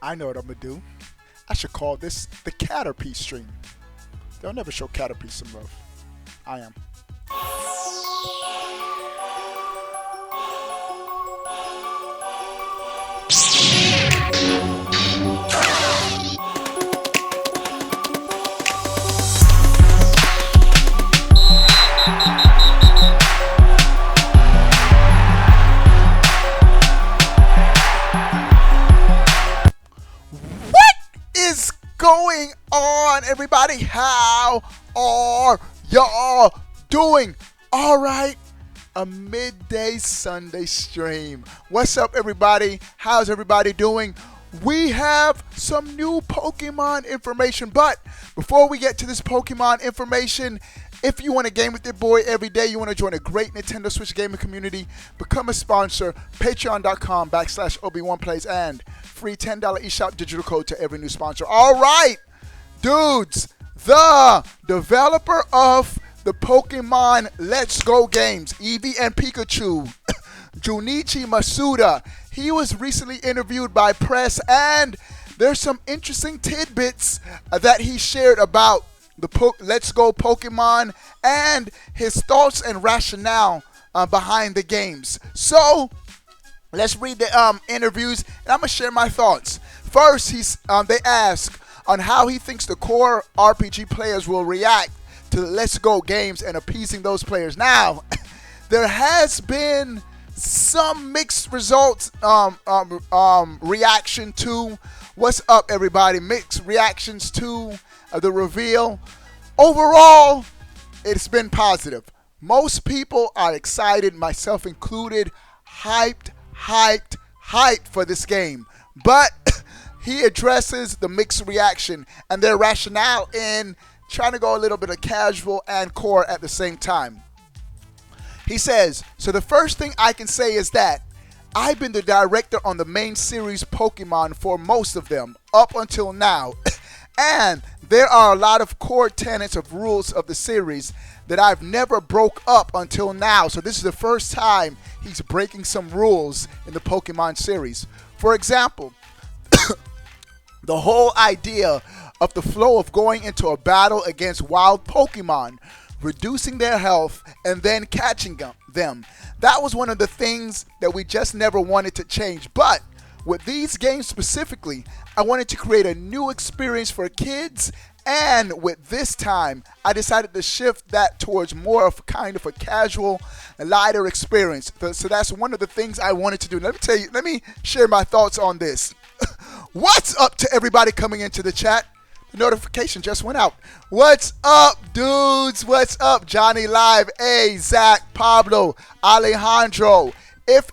I know what I'm gonna do. I should call this the Caterpie stream. They'll never show Caterpie some love. I am. What is going on, everybody? How are y'all doing? All right. A midday Sunday stream. What's up, everybody? How's everybody doing? We have some new Pokemon information, but before we get to this Pokemon information, if you want to game with your boy every day, you want to join a great Nintendo Switch gaming community, become a sponsor, patreon.com/Obi1Plays, and free $10 eShop digital code to every new sponsor. All right, dudes, the developer of the Pokemon Let's Go games, Eevee and Pikachu, Junichi Masuda, he was recently interviewed by press, and there's some interesting tidbits that he shared about the Let's Go Pokemon and his thoughts and rationale behind the games. So let's read the interviews, and I'm gonna share my thoughts. First, they ask on how he thinks the core RPG players will react to the Let's Go games and appeasing those players. Now, there has been some mixed results, reaction to what's up, everybody. Mixed reactions to the reveal. Overall, it's been positive. Most people are excited, myself included, hyped for this game. But he addresses the mixed reaction and their rationale in trying to go a little bit of casual and core at the same time. He says, so the first thing I can say is that I've been the director on the main series Pokemon for most of them up until now. And there are a lot of core tenets of rules of the series that I've never broke up until now. So this is the first time he's breaking some rules in the Pokemon series. For example, the whole idea of the flow of going into a battle against wild Pokemon, reducing their health, and then catching them. That was one of the things that we just never wanted to change. But with these games specifically, I wanted to create a new experience for kids, and with this time, I decided to shift that towards more of kind of a casual, lighter experience. So that's one of the things I wanted to do. Let me share my thoughts on this. What's up to everybody coming into the chat? The notification just went out. What's up, dudes? What's up? Johnny Live, A, Zach, Pablo, Alejandro. If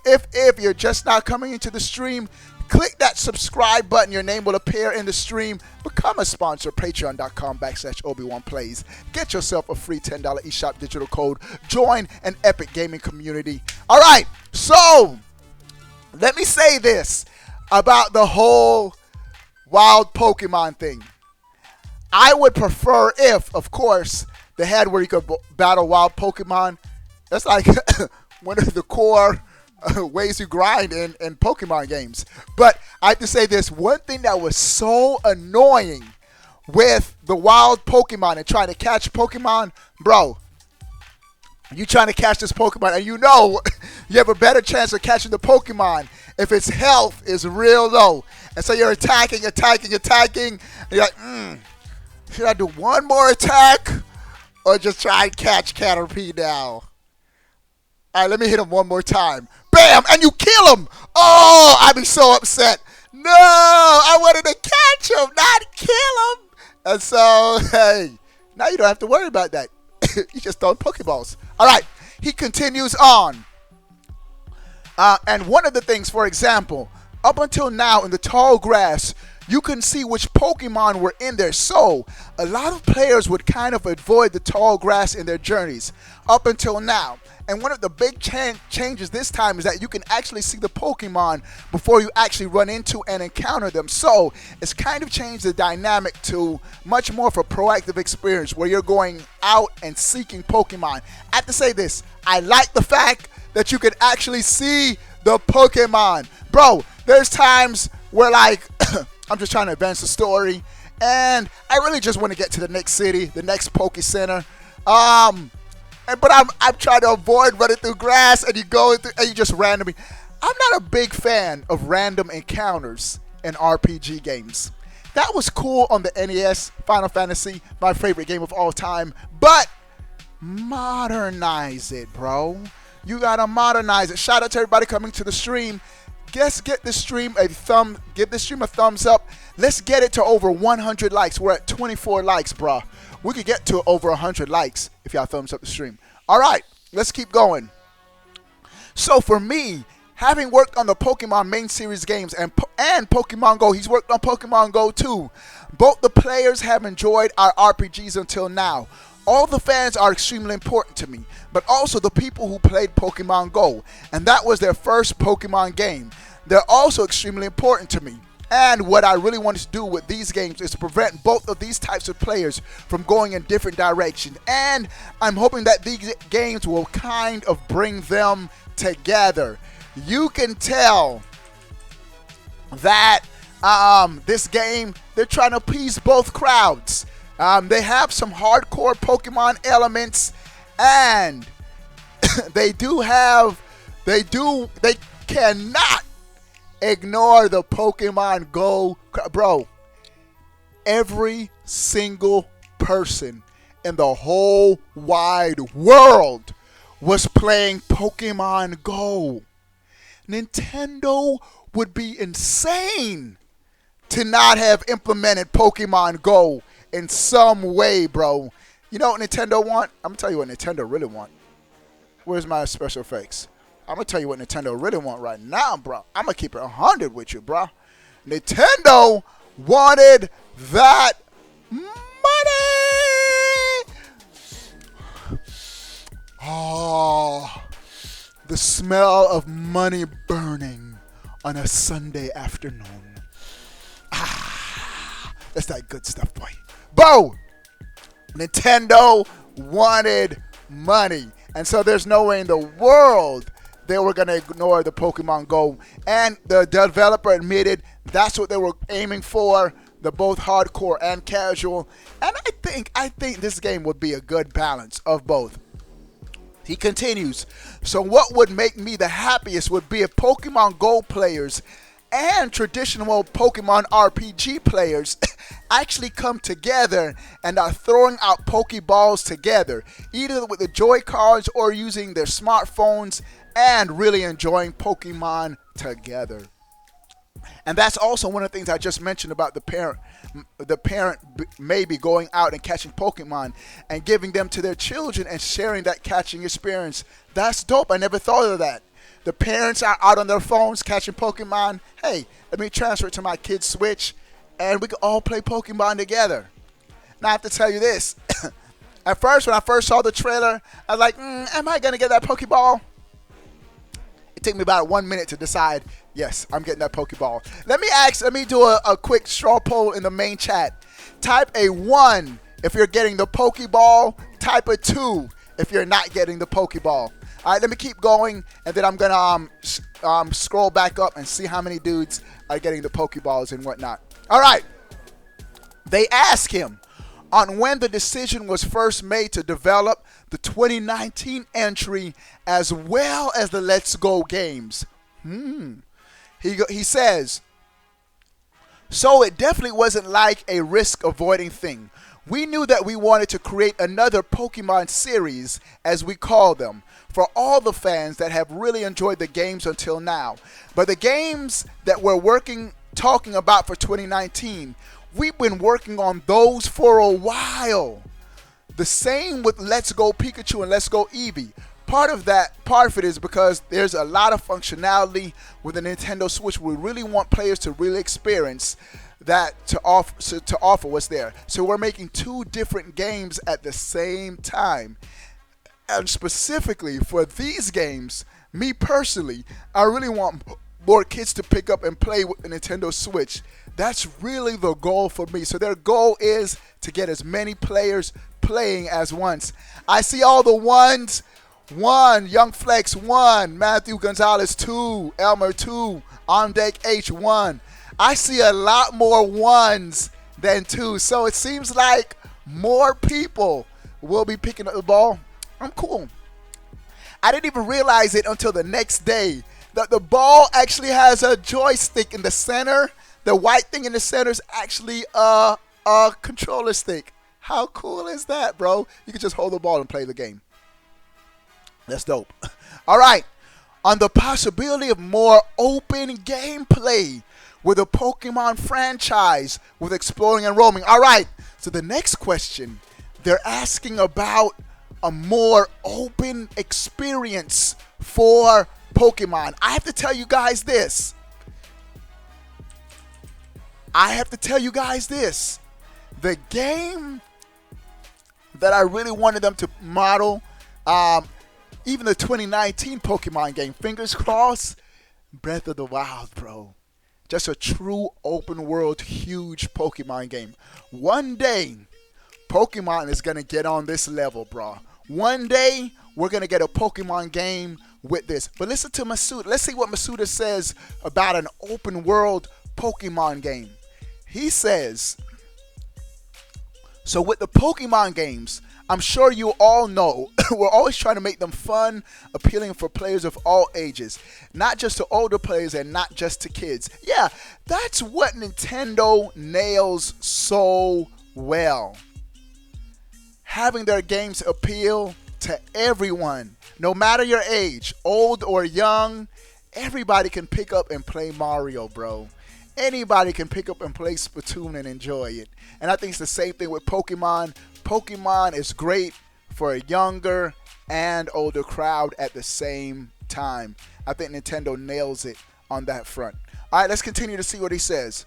you're just now coming into the stream, click that subscribe button. Your name will appear in the stream. Become a sponsor, patreon.com/Obi1Plays. Get yourself a free $10 eShop digital code. Join an epic gaming community. All right, so let me say this about the whole wild Pokemon thing. I would prefer if, of course, they had where you could battle wild Pokemon. That's like one of the core ways you grind in Pokemon games. But I have to say this, one thing that was so annoying with the wild Pokemon and trying to catch Pokemon, bro, you trying to catch this Pokemon and you know you have a better chance of catching the Pokemon if its health is real low. And so you're attacking, and you're like, should I do one more attack or just try and catch Caterpie now? All right, let me hit him one more time. Bam! And you kill him! Oh, I'd be so upset. No! I wanted to catch him, not kill him! And so, hey, now you don't have to worry about that. You just throw Pokeballs. All right, he continues on. And one of the things, for example, up until now in the tall grass, you can see which Pokemon were in there. So a lot of players would kind of avoid the tall grass in their journeys up until now. And one of the big changes this time is that you can actually see the Pokemon before you actually run into and encounter them. So it's kind of changed the dynamic to much more of a proactive experience where you're going out and seeking Pokemon. I have to say this, I like the fact that you can actually see the Pokemon. Bro, there's times where like I'm just trying to advance the story, and I really just want to get to the next city, the next Poke Center. But I'm trying to avoid running through grass, and you go through, and you just randomly. I'm not a big fan of random encounters in RPG games. That was cool on the NES, Final Fantasy, my favorite game of all time. But modernize it, bro. You gotta modernize it. Shout out to everybody coming to the stream. Get this stream a give this stream a thumbs up. Let's get it to over 100 likes. We're at 24 likes, bro. We could get to over 100 likes if y'all thumbs up the stream. All right, let's keep going. So for me, having worked on the Pokemon main series games and Pokemon Go, he's worked on Pokemon Go too. Both the players have enjoyed our RPGs until now. All the fans are extremely important to me, but also the people who played Pokemon Go, and that was their first Pokemon game. They're also extremely important to me. And what I really wanted to do with these games is to prevent both of these types of players from going in different directions. And I'm hoping that these games will kind of bring them together. You can tell that this game, they're trying to appease both crowds. They have some hardcore Pokemon elements, and they cannot ignore the Pokemon Go. Bro, every single person in the whole wide world was playing Pokemon Go. Nintendo would be insane to not have implemented Pokemon Go in some way, bro. You know what Nintendo want? I'm gonna tell you what Nintendo really want. Where's my special effects? I'm gonna tell you what Nintendo really want right now, bro. I'm gonna keep it 100 with you, bro. Nintendo wanted that money. Oh, the smell of money burning on a Sunday afternoon. That's that good stuff, boy. Bo! Nintendo wanted money. And so there's no way in the world they were going to ignore the Pokemon Go. And the developer admitted that's what they were aiming for. They're both hardcore and casual. And I think this game would be a good balance of both. He continues, so what would make me the happiest would be if Pokemon Go players and traditional Pokemon RPG players actually come together and are throwing out Pokeballs together, either with the Joy-Cons or using their smartphones, and really enjoying Pokemon together. And that's also one of the things I just mentioned about the parent maybe going out and catching Pokemon and giving them to their children and sharing that catching experience. That's dope. I never thought of that. The parents are out on their phones catching Pokemon. Hey, let me transfer it to my kid's Switch, and we can all play Pokemon together. Now I have to tell you this. At first, when I first saw the trailer, I was like, am I going to get that Pokeball? It took me about 1 minute to decide, yes, I'm getting that Pokeball. Let me do a quick straw poll in the main chat. Type a 1 if you're getting the Pokeball. Type a 2 if you're not getting the Pokeball. All right, let me keep going, and then I'm going to scroll back up and see how many dudes are getting the Pokeballs and whatnot. All right. They ask him on when the decision was first made to develop the 2019 entry as well as the Let's Go games. He says, so it definitely wasn't like a risk-avoiding thing. We knew that we wanted to create another Pokemon series, as we call them, for all the fans that have really enjoyed the games until now. But the games that we're talking about for 2019, we've been working on those for a while. The same with Let's Go Pikachu and Let's Go Eevee. Part of it is because there's a lot of functionality with the Nintendo Switch. We really want players to really experience that to offer what's there. So we're making 2 different games at the same time. And specifically for these games, me personally, I really want more kids to pick up and play with the Nintendo Switch. That's really the goal for me. So their goal is to get as many players playing as once. I see all the ones. 1, Young Flex 1, Matthew Gonzalez 2, Elmer 2, On Deck H 1. I see a lot more ones than twos. So it seems like more people will be picking up the ball. I'm cool. I didn't even realize it until the next day that the ball actually has a joystick in the center. The white thing in the center is actually a controller stick. How cool is that, bro? You can just hold the ball and play the game. That's dope. All right. On the possibility of more open gameplay with a Pokemon franchise with exploring and roaming. All right. So the next question, they're asking about a more open experience for Pokemon. I have to tell you guys this. The game that I really wanted them to model, even the 2019 Pokemon game, fingers crossed, Breath of the Wild, bro. Just a true open world, huge Pokemon game. One day, Pokemon is going to get on this level, bro. One day, we're going to get a Pokemon game with this. But listen to Masuda. Let's see what Masuda says about an open world Pokemon game. He says, so with the Pokemon games, I'm sure you all know, we're always trying to make them fun, appealing for players of all ages. Not just to older players and not just to kids. Yeah, that's what Nintendo nails so well. Having their games appeal to everyone, no matter your age, old or young, everybody can pick up and play Mario, bro. Anybody can pick up and play Splatoon and enjoy it. And I think it's the same thing with Pokemon. Pokemon is great for a younger and older crowd at the same time. I think Nintendo nails it on that front. All right, let's continue to see what he says.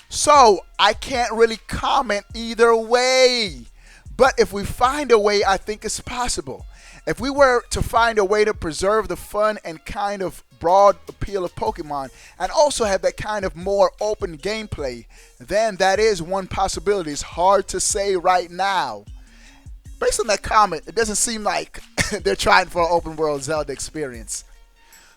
So I can't really comment either way. But if we find a way, I think it's possible. If we were to find a way to preserve the fun and kind of broad appeal of Pokemon and also have that kind of more open gameplay, then that is one possibility. It's hard to say right now. Based on that comment, it doesn't seem like they're trying for an open world Zelda experience.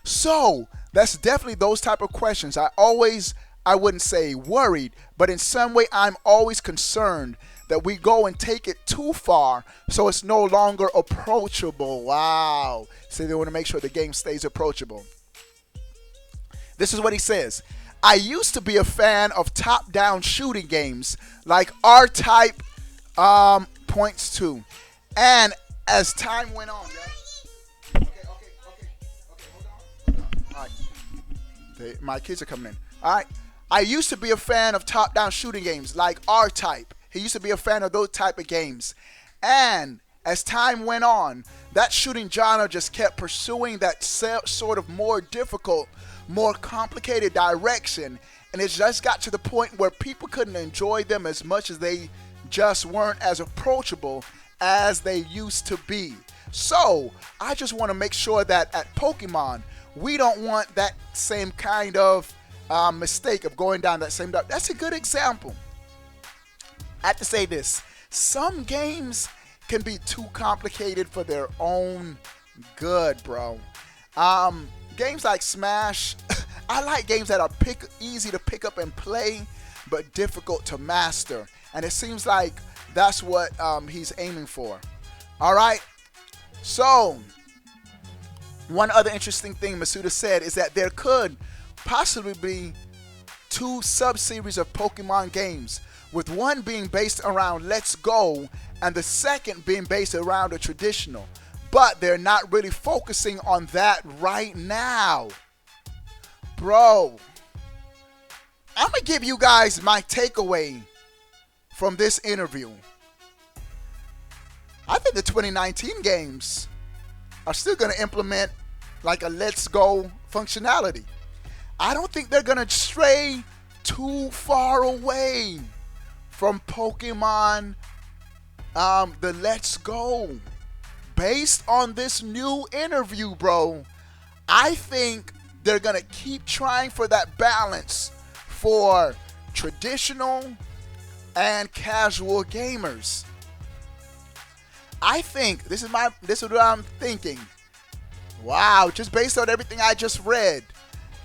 So that's definitely those type of questions. I wouldn't say worried, but in some way I'm always concerned that we go and take it too far so it's no longer approachable. Wow. So they want to make sure the game stays approachable. This is what he says. I used to be a fan of top-down shooting games like R-Type points to. And as time went on, okay, hold on. All right. My kids are coming in. All right. I used to be a fan of top-down shooting games like R-Type. He used to be a fan of those type of games. And as time went on, that shooting genre just kept pursuing that sort of more difficult, more complicated direction. And it just got to the point where people couldn't enjoy them as much as they just weren't as approachable as they used to be. So I just want to make sure that at Pokemon, we don't want that same kind of mistake of going down that same route. That's a good example. I have to say this. Some games can be too complicated for their own good, bro. Games like Smash, I like games that are easy to pick up and play, but difficult to master. And it seems like that's what he's aiming for. All right. So, one other interesting thing Masuda said is that there could possibly be 2 sub-series of Pokemon games, with one being based around Let's Go and the second being based around a traditional. But they're not really focusing on that right now. Bro, I'm going to give you guys my takeaway from this interview. I think the 2019 games are still going to implement like a Let's Go functionality. I don't think they're going to stray too far away from Pokemon, the Let's Go. Based on this new interview, bro, I think they're going to keep trying for that balance for traditional and casual gamers. I think, this is what I'm thinking. Wow, just based on everything I just read,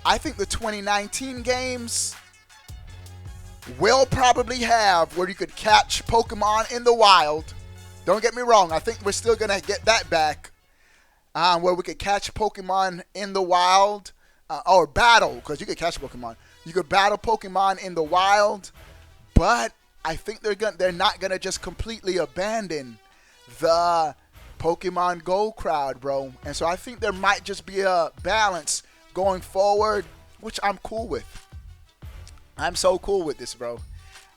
I think the 2019 games will probably have where you could catch Pokemon in the wild. Don't get me wrong. I think we're still going to get that back. Where we could catch Pokemon in the wild. Or battle, because you could catch Pokemon. You could battle Pokemon in the wild. But I think they're not going to just completely abandon the Pokemon Go crowd, bro. And so I think there might just be a balance going forward, which I'm cool with. I'm so cool with this, bro.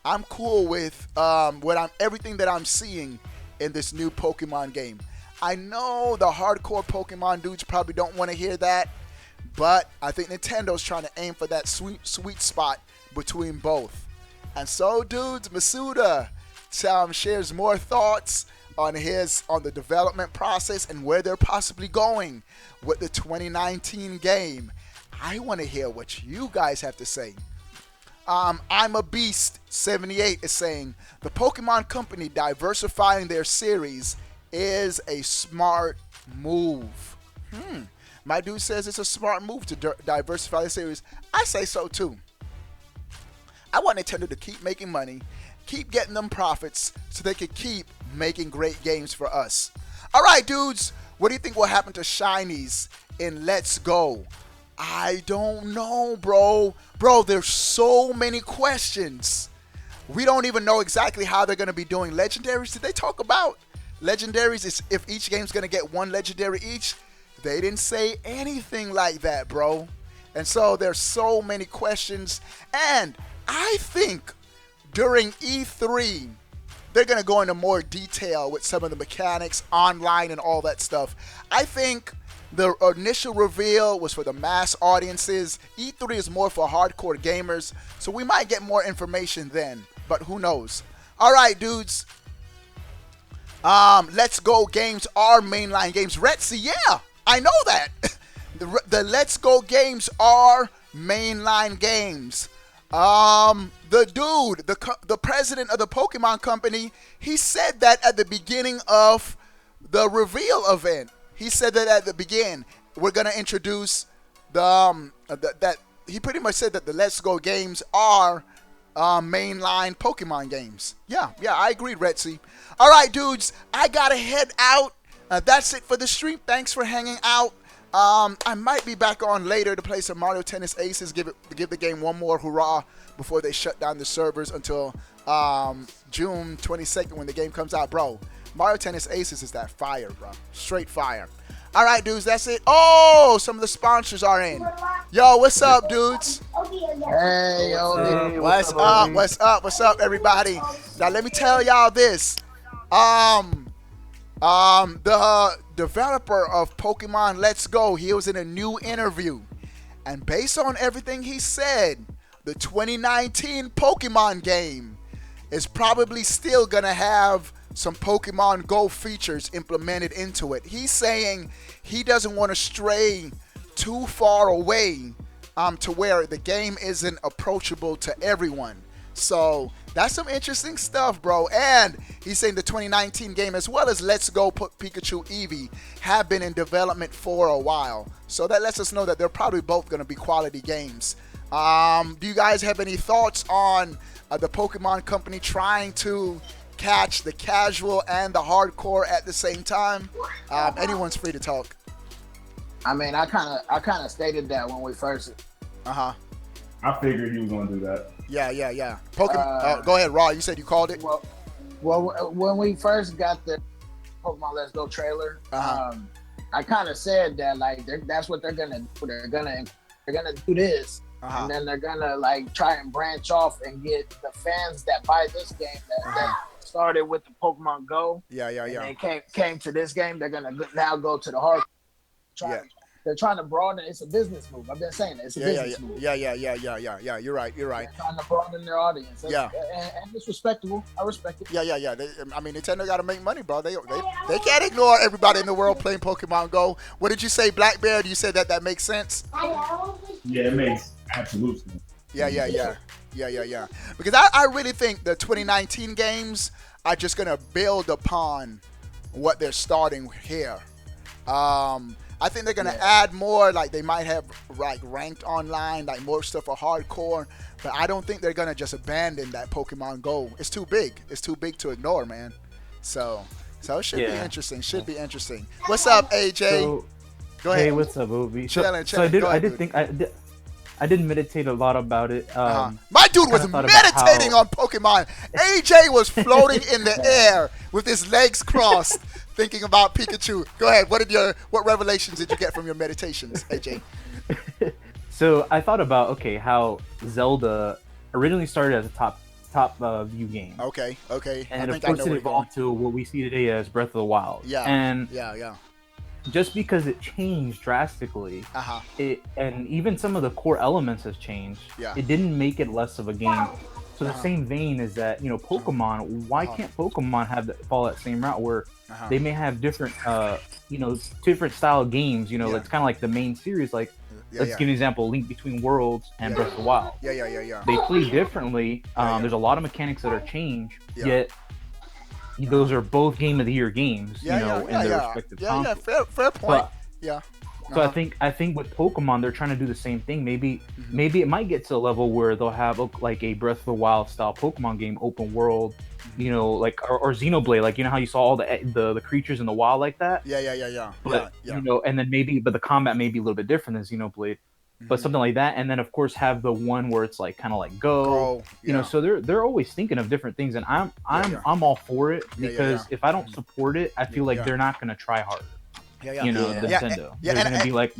I'm cool with everything that I'm seeing in this new Pokemon game. I know the hardcore Pokemon dudes probably don't want to hear that, but I think Nintendo's trying to aim for that sweet spot between both. And so, dudes, Masuda shares more thoughts on the development process and where they're possibly going with the 2019 game. I want to hear what you guys have to say. I'm a Beast 78 is saying the Pokemon Company diversifying their series is a smart move. My dude says it's a smart move to diversify the series. I say so too. I want Nintendo to keep making money, keep getting them profits so they can keep making great games for us. All right, dudes, what do you think will happen to Shinies in Let's Go? I don't know, bro. Bro, there's so many questions. We don't even know exactly how they're going to be doing legendaries. Did they talk about legendaries? Is if each game's going to get one legendary each? They didn't say anything like that, bro. And so there's so many questions. And I think during E3, they're going to go into more detail with some of the mechanics online and all that stuff. I think the initial reveal was for the mass audiences. E3 is more for hardcore gamers, so we might get more information then, but who knows. All right, dudes. Let's Go games are mainline games. Retzi, yeah, I know that. the Let's Go games are mainline games. The dude, the president of the Pokemon Company, he said that at the beginning of the reveal event. He said that at the beginning, we're going to introduce that he pretty much said that the Let's Go games are mainline Pokemon games. Yeah, I agree, Retzi. All right, dudes, I got to head out. That's it for the stream. Thanks for hanging out. I might be back on later to play some Mario Tennis Aces, give the game one more hurrah before they shut down the servers until June 22nd when the game comes out, bro. Mario Tennis Aces is that fire, bro. Straight fire. All right, dudes, that's it. Oh, some of the sponsors are in. Yo, what's up, dudes? Hey, yo. What's up? What's up? What's up, everybody? Now, let me tell y'all this. The developer of Pokemon Let's Go, he was in a new interview. And based on everything he said, the 2019 Pokemon game is probably still going to have some Pokemon Go features implemented into it. He's saying he doesn't want to stray too far away to where the game isn't approachable to everyone. So that's some interesting stuff, bro. And he's saying the 2019 game as well as Let's Go Pikachu Eevee have been in development for a while. So that lets us know that they're probably both going to be quality games. Do you guys have any thoughts on the Pokemon Company trying to catch the casual and the hardcore at the same time? Anyone's free to talk. I mean, I kind of stated that when we first. I figured he was going to do that. Yeah. Pokemon. Go ahead, Raw. You said you called it. Well, when we first got the Pokemon Let's Go trailer, I kind of said that like that's what they're gonna do. They're gonna do this, and then they're gonna like try and branch off and get the fans that buy this game that started with the Pokemon Go. Yeah. And they came to this game. They're gonna now go to the hard. They're trying to broaden. It's a business move. I've been saying it. It's a business move. Yeah. You're right. They're trying to broaden their audience. And it's respectable. I respect it. Yeah. I mean, Nintendo got to make money, bro. They can't ignore everybody in the world playing Pokemon Go. What did you say, Black Bear? You said that makes sense? Yeah, it makes absolute sense. Yeah. Because I really think the 2019 games are just gonna build upon what they're starting here. I think they're gonna add more. Like they might have like ranked online, like more stuff for hardcore. But I don't think they're gonna just abandon that Pokemon Go. It's too big. It's too big to ignore, man. So it should be interesting. Should be interesting. What's up, AJ? Go ahead. Hey, what's up, Obi? Chilling. I did meditate a lot about it. My dude was meditating on Pokemon. AJ was floating in the air with his legs crossed, thinking about Pikachu. Go ahead. What revelations did you get from your meditations, AJ? So I thought about how Zelda originally started as a top view game. Okay. And of course it evolved to what we see today as Breath of the Wild. Yeah. Just because it changed drastically, and even some of the core elements has changed, it didn't make it less of a game. So the same vein is that, Pokemon, why can't Pokemon follow that same route where they may have different, different style of games, it's kind of like the main series, like, let's give an example, Link Between Worlds and Breath of the Wild. Yeah. They play differently. There's a lot of mechanics that are changed, yet those are both Game of the Year games, in their respective consoles. Yeah, fair point. So I think with Pokemon they're trying to do the same thing. Maybe it might get to a level where they'll have like a Breath of the Wild style Pokemon game, open world, like or Xenoblade, like how you saw all the creatures in the wild like that. Yeah. But and then but the combat may be a little bit different than Xenoblade. But something like that, and then of course have the one where it's like kind of like Go, So they're always thinking of different things, and I'm all for it because if I don't support it, I feel like they're not gonna try harder. Nintendo. They're gonna be like,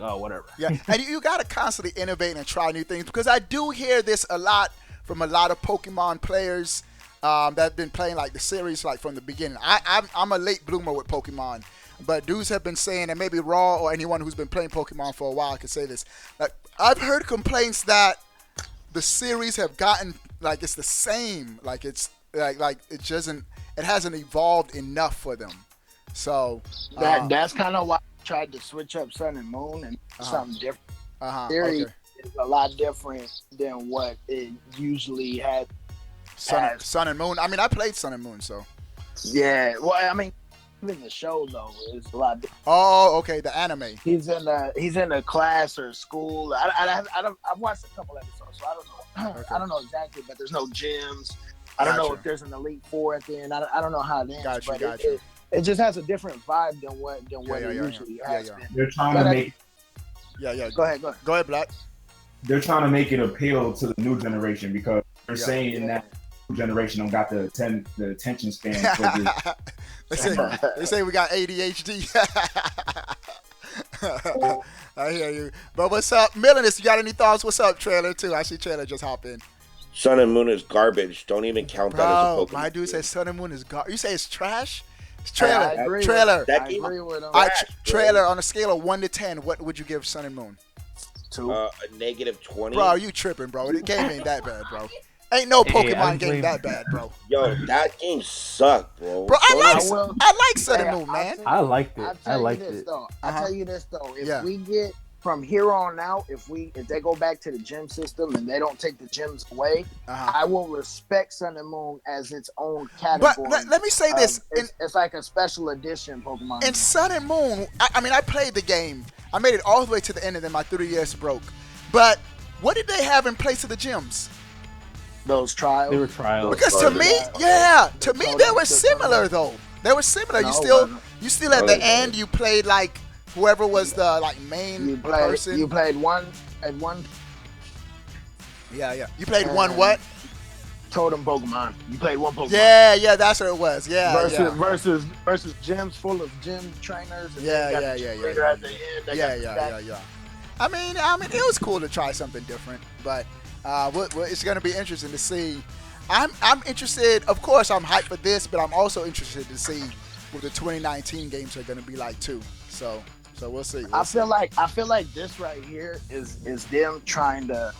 oh, whatever. Yeah, and you gotta constantly innovate and try new things, because I do hear this a lot from a lot of Pokemon players that have been playing like the series like from the beginning. I'm a late bloomer with Pokemon. But dudes have been saying, and maybe Raw or anyone who's been playing Pokemon for a while could say this. Like, I've heard complaints that the series have gotten like it's the same, like it's like it hasn't evolved enough for them. So that's kind of why I tried to switch up Sun and Moon and something different. Theory is a lot different than what it usually had. Sun and Moon. I mean, I played Sun and Moon, so. Yeah, well, I mean. In the show though is a lot different. Oh, okay, the anime. He's in a class or school. I've watched a couple episodes, so I don't know. I don't know exactly, but there's no gyms. I don't know if there's an Elite Four at the end. I don't know how it ends. Gotcha. It just has a different vibe than what it usually has been. They're trying to make. Go ahead, Black. They're trying to make it appeal to the new generation because they're saying that new generation don't got the attention span for this. They say we got ADHD. I hear you. But what's up, Milanus? You got any thoughts? What's up, Trailer, too? I see Trailer just hop in. Sun and Moon is garbage. Don't even count that as a Pokemon. My dude says Sun and Moon is garbage. You say it's trash? It's Trailer. I agree with him. Trailer, on a scale of 1 to 10, what would you give Sun and Moon? 2. A -20. Bro, you tripping, bro. The game ain't that bad, bro. Ain't no Pokemon game that bad, bro. Yo, that game sucked, bro. Bro, I like Sun and Moon, man. I liked it. I'll tell you this though. If we get from here on out, if they go back to the gym system and they don't take the gyms away, I will respect Sun and Moon as its own category. But let me say this: it's like a special edition Pokemon. In Sun and Moon, I mean, I played the game. I made it all the way to the end, and then my 3DS broke. But what did they have in place of the gyms? Those trials. They were trials. Because to me, they were similar though. They were similar. No, you still at the end you played like whoever was the like main person. You played one at one. Yeah. You played one what? Totem Pokemon. You played one Pokemon. Yeah, that's what it was. Yeah. Versus gyms full of gym trainers. And Yeah. At the end, Yeah. I mean, it was cool to try something different, but it's going to be interesting to see. I'm interested. Of course, I'm hyped for this, but I'm also interested to see what the 2019 games are going to be like too. So we'll see. I feel like this right here is them trying to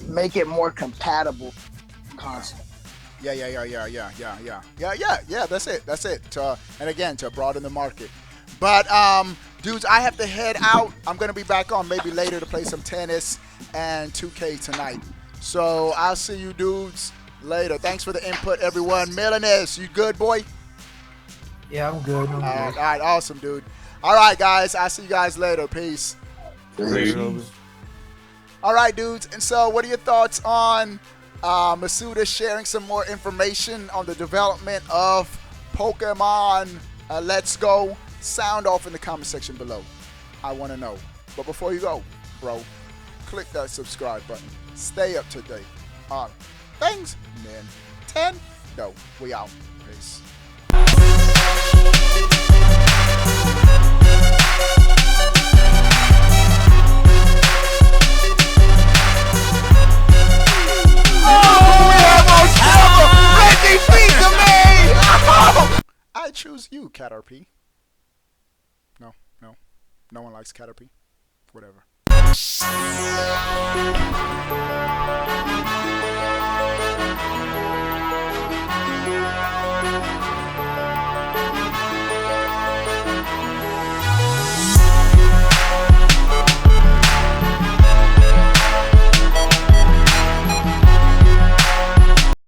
make it more compatible. Constant. Yeah. That's it. And again, to broaden the market. But dudes, I have to head out. I'm gonna be back on maybe later to play some tennis and 2K tonight. So I'll see you dudes later. Thanks for the input, everyone. Milaness, you good, boy? Yeah, I'm good. All right, awesome, dude. All right, guys. I'll see you guys later. Peace. All right, dudes. And so, what are your thoughts on Masuda sharing some more information on the development of Pokemon Let's Go? Sound off in the comment section below. I want to know. But before you go, bro, click that subscribe button. Stay up to date on things. Man, 10. No, we out. Peace. I choose you, Caterpie. No one likes Caterpie. Whatever.